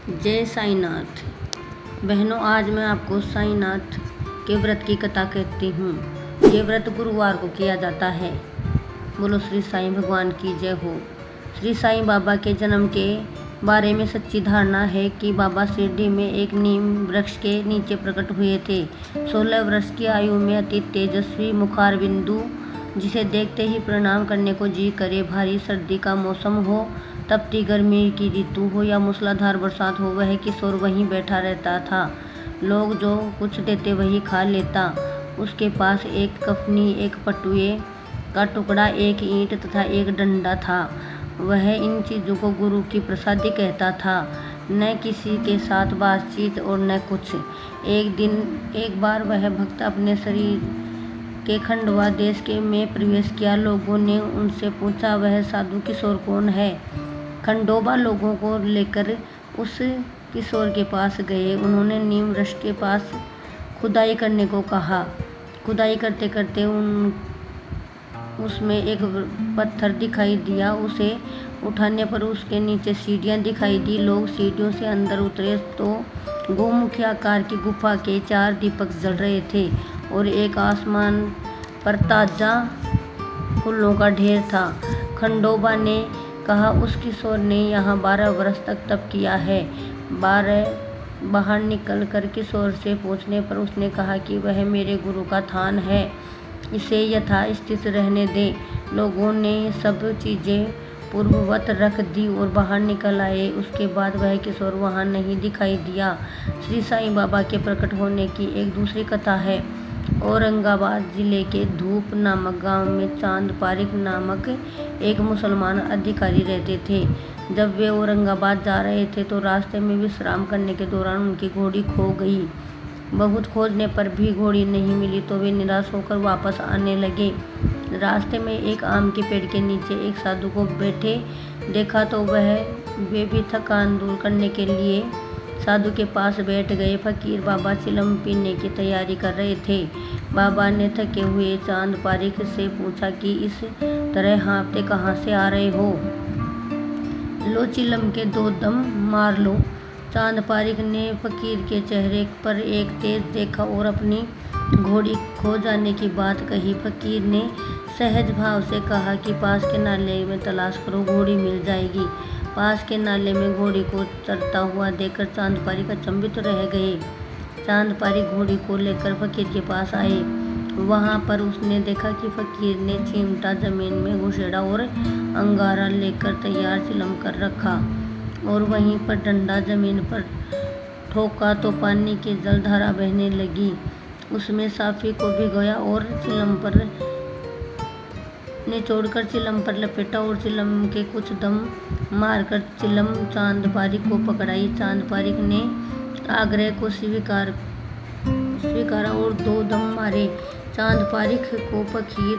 जय साईनाथ। बहनों, आज मैं आपको साईनाथ के व्रत की कथा कहती हूँ। ये व्रत गुरुवार को किया जाता है। बोलो श्री साईं भगवान की जय हो। श्री साईं बाबा के जन्म के बारे में सच्ची धारणा है कि बाबा शिरडी में एक नीम वृक्ष के नीचे प्रकट हुए थे। 16 वर्ष की आयु में अति तेजस्वी मुखारबिंदु, जिसे देखते ही प्रणाम करने को जी करे। भारी सर्दी का मौसम हो, तपती गर्मी की ऋतु हो या मूसलाधार बरसात हो, वह किशोर वहीं बैठा रहता था। लोग जो कुछ देते वही खा लेता। उसके पास एक कफनी, एक पटुए का टुकड़ा, एक ईंट तथा एक डंडा था। वह इन चीज़ों को गुरु की प्रसादी कहता था। न किसी के साथ बातचीत और न कुछ। एक बार वह भक्त अपने शरीर के खंडवा देश के में प्रवेश किया। लोगों ने उनसे पूछा, वह साधु किशोर कौन है? खंडोबा लोगों को लेकर उस किशोर के पास गए। उन्होंने नीम वृक्ष के पास खुदाई करने को कहा। खुदाई करते करते उसमें एक पत्थर दिखाई दिया। उसे उठाने पर उसके नीचे सीढ़ियाँ दिखाई दी। लोग सीढ़ियों से अंदर उतरे तो गोमुखी आकार की गुफा के 4 दीपक जल रहे थे और एक आसमान पर ताजा फूलों का ढेर था। खंडोबा ने कहा, उस किशोर ने यहाँ 12 वर्ष तक तप किया है। बाहर निकल कर किशोर से पूछने पर उसने कहा कि वह मेरे गुरु का थान है, इसे यथास्थित रहने दें। लोगों ने सब चीज़ें पूर्ववत रख दी और बाहर निकल आए। उसके बाद वह किशोर वहाँ नहीं दिखाई दिया। श्री साईं बाबा के प्रकट होने की एक दूसरी कथा है। औरंगाबाद जिले के धूप नामक गांव में चांद पारिक नामक एक मुसलमान अधिकारी रहते थे। जब वे औरंगाबाद जा रहे थे तो रास्ते में विश्राम करने के दौरान उनकी घोड़ी खो गई। बहुत खोजने पर भी घोड़ी नहीं मिली तो वे निराश होकर वापस आने लगे। रास्ते में एक आम के पेड़ के नीचे एक साधु को बैठे देखा तो वे भी थकान दूर करने के लिए साधु के पास बैठ गए। फकीर बाबा चिलम पीने की तैयारी कर रहे थे। बाबा ने थके हुए चांद पारिक से पूछा कि इस तरह हाँफते कहाँ से आ रहे हो? लो चिलम के 2 दम मार लो। चांद पारिक ने फकीर के चेहरे पर एक तेज देखा और अपनी घोड़ी खो जाने की बात कही। फकीर ने सहज भाव से कहा कि पास के नाले में तलाश करो, घोड़ी मिल जाएगी। पास के नाले में घोड़ी को चरता हुआ देखकर चांद पारिक अचंभित रह गए। चांद पारिक घोड़ी को लेकर फकीर के पास आए। वहाँ पर उसने देखा कि फकीर ने चिमटा जमीन में घुसेड़ा और अंगारा लेकर तैयार चिलम कर रखा और वहीं पर डंडा जमीन पर ठोका तो पानी की जलधारा बहने लगी। उसमें साफी को भिगोया और चिलम पर निचोड़कर चिलम पर लपेटा और चिलम के कुछ दम मारकर चिलम चांद पारिक को पकड़ाई। चांद पारिक ने आग्रह को स्वीकारा और 2 दम मारे। चांद पारिक को फकीर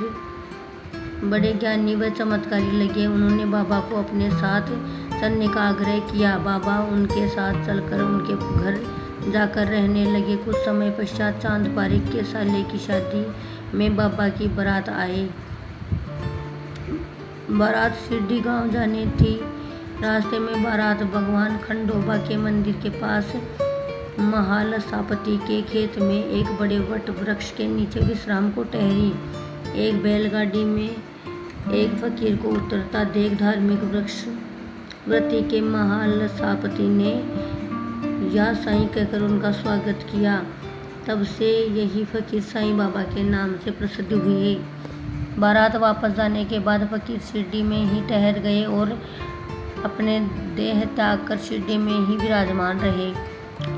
बड़े ज्ञानी व चमत्कारी लगे। उन्होंने बाबा को अपने साथ चलने का आग्रह किया। बाबा उनके साथ चलकर उनके घर जाकर रहने लगे। कुछ समय पश्चात चांद पारिक के साले की शादी में बाबा की बारात आई। बारात शिरडी गांव जानी थी। रास्ते में बारात भगवान खंडोबा के मंदिर के पास महालसापति के खेत में एक बड़े वट वृक्ष के नीचे विश्राम को ठहरी। एक बैलगाड़ी में एक फकीर को उतरता देख धार्मिक व्रती के महालसापति ने या साईं कहकर उनका स्वागत किया। तब से यही फकीर साईं बाबा के नाम से प्रसिद्ध हुए। बारात वापस जाने के बाद फकीर शिरडी में ही ठहर गए और अपने देह त्याग कर शिरडी में ही विराजमान रहे।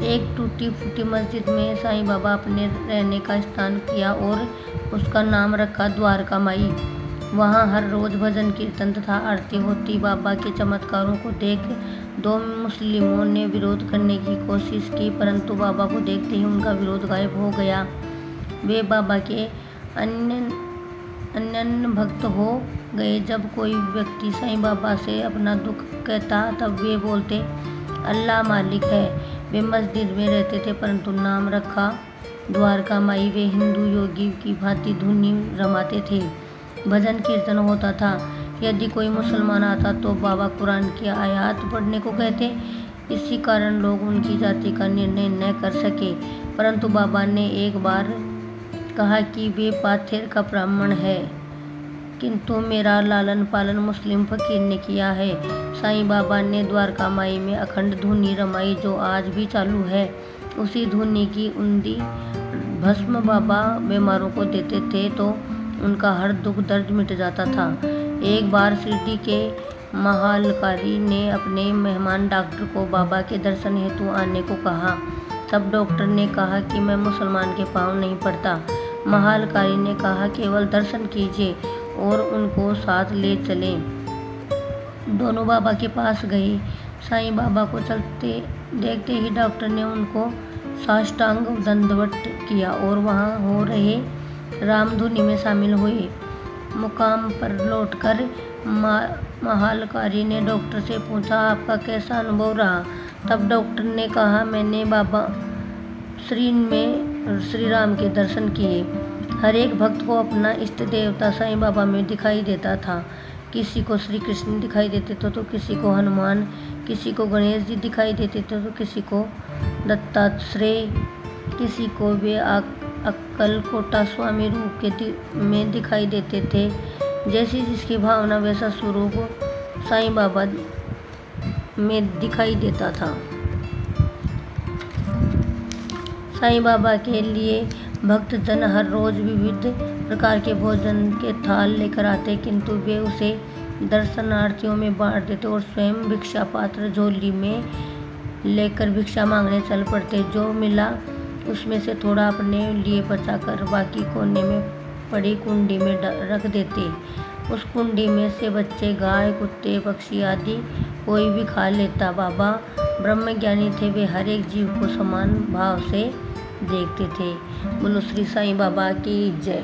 एक टूटी फूटी मस्जिद में साईं बाबा अपने रहने का स्थान किया और उसका नाम रखा द्वारका माई। वहाँ हर रोज भजन कीर्तन तथा आरती होती। बाबा के चमत्कारों को देख 2 मुस्लिमों ने विरोध करने की कोशिश की, परंतु बाबा को देखते ही उनका विरोध गायब हो गया। वे बाबा के अनन्य भक्त हो गए। जब कोई व्यक्ति साईं बाबा से अपना दुख कहता तब वे बोलते, अल्लाह मालिक है। वे मस्जिद में रहते थे परंतु नाम रखा द्वारका माई। वे हिंदू योगी की भांति धुनी रमाते थे। भजन कीर्तन होता था। यदि कोई मुसलमान आता तो बाबा कुरान की आयत पढ़ने को कहते। इसी कारण लोग उनकी जाति का निर्णय न कर सके। परंतु बाबा ने एक बार कहा कि वे पाथेर का ब्राह्मण है, किंतु मेरा लालन पालन मुस्लिम फकीर ने किया है। साईं बाबा ने द्वारका माई में अखंड धुनी रमाई, जो आज भी चालू है। उसी धुनी की उंदी भस्म बाबा बीमारों को देते थे तो उनका हर दुख दर्द मिट जाता था। एक बार शिरडी के महालकारी ने अपने मेहमान डॉक्टर को बाबा के दर्शन हेतु आने को कहा। तब डॉक्टर ने कहा कि मैं मुसलमान के पाँव नहीं पड़ता। महालकारी ने कहा केवल दर्शन कीजिए और उनको साथ ले चलें। दोनों बाबा के पास गए। साईं बाबा को चलते देखते ही डॉक्टर ने उनको साष्टांग दंडवत किया और वहाँ हो रहे रामधुनी में शामिल हुए। मुकाम पर लौटकर महालकारी ने डॉक्टर से पूछा, आपका कैसा अनुभव रहा? तब डॉक्टर ने कहा, मैंने बाबा श्री राम के दर्शन किए। हर एक भक्त को अपना इष्ट देवता साईं बाबा में दिखाई देता था। किसी को श्री कृष्ण दिखाई देते थे तो किसी को हनुमान, किसी को गणेश जी दिखाई देते थे तो किसी को दत्तात्रेय, किसी को वे अक्कलकोटा स्वामी रूप के में दिखाई देते थे। जैसी जिसकी भावना वैसा स्वरूप साईं बाबा में दिखाई देता था। साईं बाबा के लिए भक्त जन हर रोज विविध प्रकार के भोजन के थाल लेकर आते, किंतु वे उसे दर्शनार्थियों में बांट देते और स्वयं भिक्षा पात्र झोली में लेकर भिक्षा मांगने चल पड़ते। जो मिला उसमें से थोड़ा अपने लिए बचाकर बाकी कोने में पड़ी कुंडी में रख देते। उस कुंडी में से बच्चे, गाय, कुत्ते, पक्षी आदि कोई भी खा लेता। बाबा ब्रह्मज्ञानी थे, वे हर एक जीव को समान भाव से देखते थे। बोलो श्री साईं बाबा की जय।